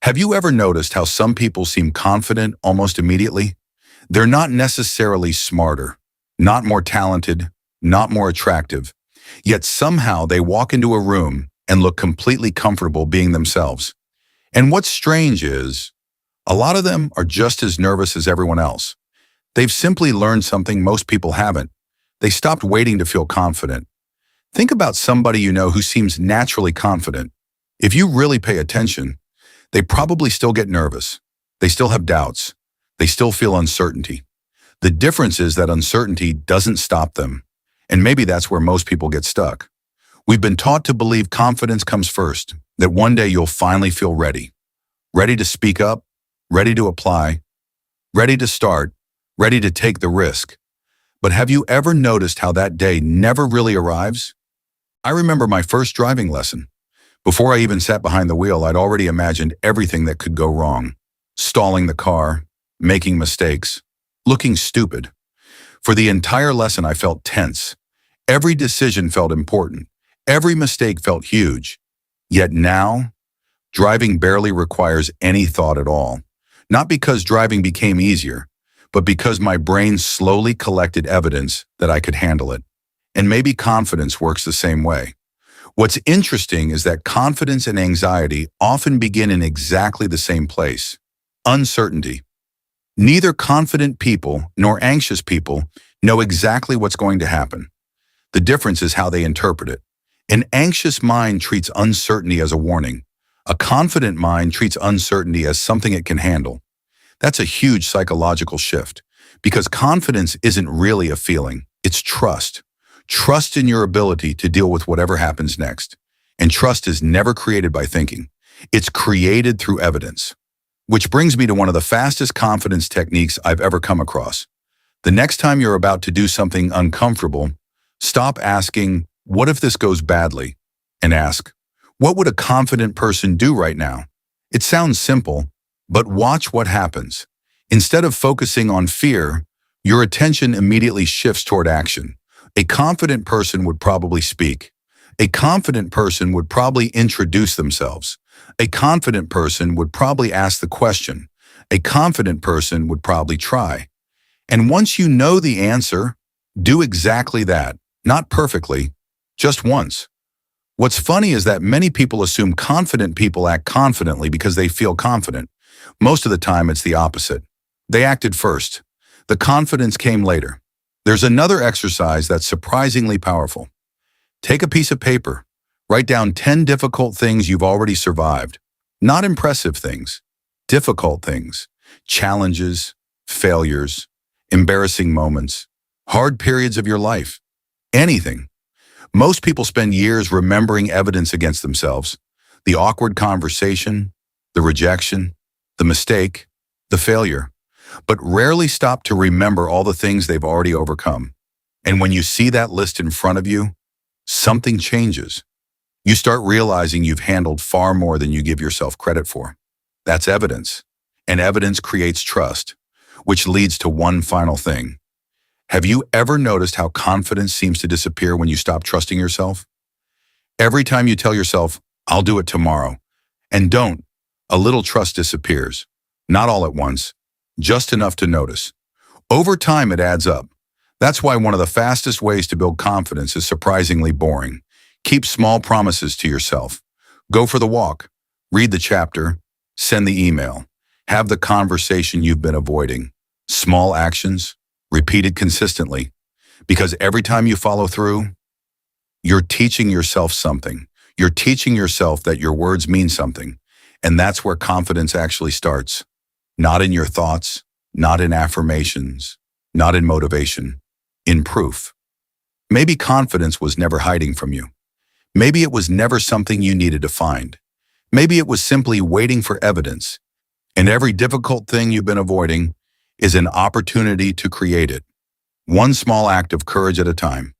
Have you ever noticed how some people seem confident almost immediately? They're not necessarily smarter, not more talented, not more attractive, yet somehow they walk into a room and look completely comfortable being themselves. And what's strange is, a lot of them are just as nervous as everyone else. They've simply learned something most people haven't. They stopped waiting to feel confident. Think about somebody you know who seems naturally confident. If you really pay attention, they probably still get nervous. They still have doubts. They still feel uncertainty. The difference is that uncertainty doesn't stop them. And maybe that's where most people get stuck. We've been taught to believe confidence comes first, that one day you'll finally feel ready. Ready to speak up, ready to apply, ready to start, ready to take the risk. But have you ever noticed how that day never really arrives? I remember my first driving lesson. Before I even sat behind the wheel, I'd already imagined everything that could go wrong. Stalling the car, making mistakes, looking stupid. For the entire lesson, I felt tense. Every decision felt important. Every mistake felt huge. Yet now, driving barely requires any thought at all. Not because driving became easier, but because my brain slowly collected evidence that I could handle it. And maybe confidence works the same way. What's interesting is that confidence and anxiety often begin in exactly the same place: uncertainty. Neither confident people nor anxious people know exactly what's going to happen. The difference is how they interpret it. An anxious mind treats uncertainty as a warning. A confident mind treats uncertainty as something it can handle. That's a huge psychological shift, because confidence isn't really a feeling, it's trust. Trust in your ability to deal with whatever happens next. And trust is never created by thinking. It's created through evidence. Which brings me to one of the fastest confidence techniques I've ever come across. The next time you're about to do something uncomfortable, stop asking, "What if this goes badly?" and ask, "What would a confident person do right now?" It sounds simple, but watch what happens. Instead of focusing on fear, your attention immediately shifts toward action. A confident person would probably speak. A confident person would probably introduce themselves. A confident person would probably ask the question. A confident person would probably try. And once you know the answer, do exactly that. Not perfectly, just once. What's funny is that many people assume confident people act confidently because they feel confident. Most of the time, it's the opposite. They acted first. The confidence came later. There's another exercise that's surprisingly powerful. Take a piece of paper. Write down 10 difficult things you've already survived. Not impressive things, difficult things, challenges, failures, embarrassing moments, hard periods of your life, anything. Most people spend years remembering evidence against themselves: the awkward conversation, the rejection, the mistake, the failure, but rarely stop to remember all the things they've already overcome. And when you see that list in front of you, something changes. You start realizing you've handled far more than you give yourself credit for. That's evidence, and evidence creates trust, which leads to one final thing. Have you ever noticed how confidence seems to disappear when you stop trusting yourself? Every time you tell yourself, "I'll do it tomorrow," and don't, a little trust disappears. Not all at once, just enough to notice. Over time, it adds up. That's why one of the fastest ways to build confidence is surprisingly boring. Keep small promises to yourself. Go for the walk, read the chapter, send the email, have the conversation you've been avoiding. Small actions, repeated consistently. Because every time you follow through, you're teaching yourself something. You're teaching yourself that your words mean something. And that's where confidence actually starts. Not in your thoughts, not in affirmations, not in motivation, in proof. Maybe confidence was never hiding from you. Maybe it was never something you needed to find. Maybe it was simply waiting for evidence. And every difficult thing you've been avoiding is an opportunity to create it. One small act of courage at a time.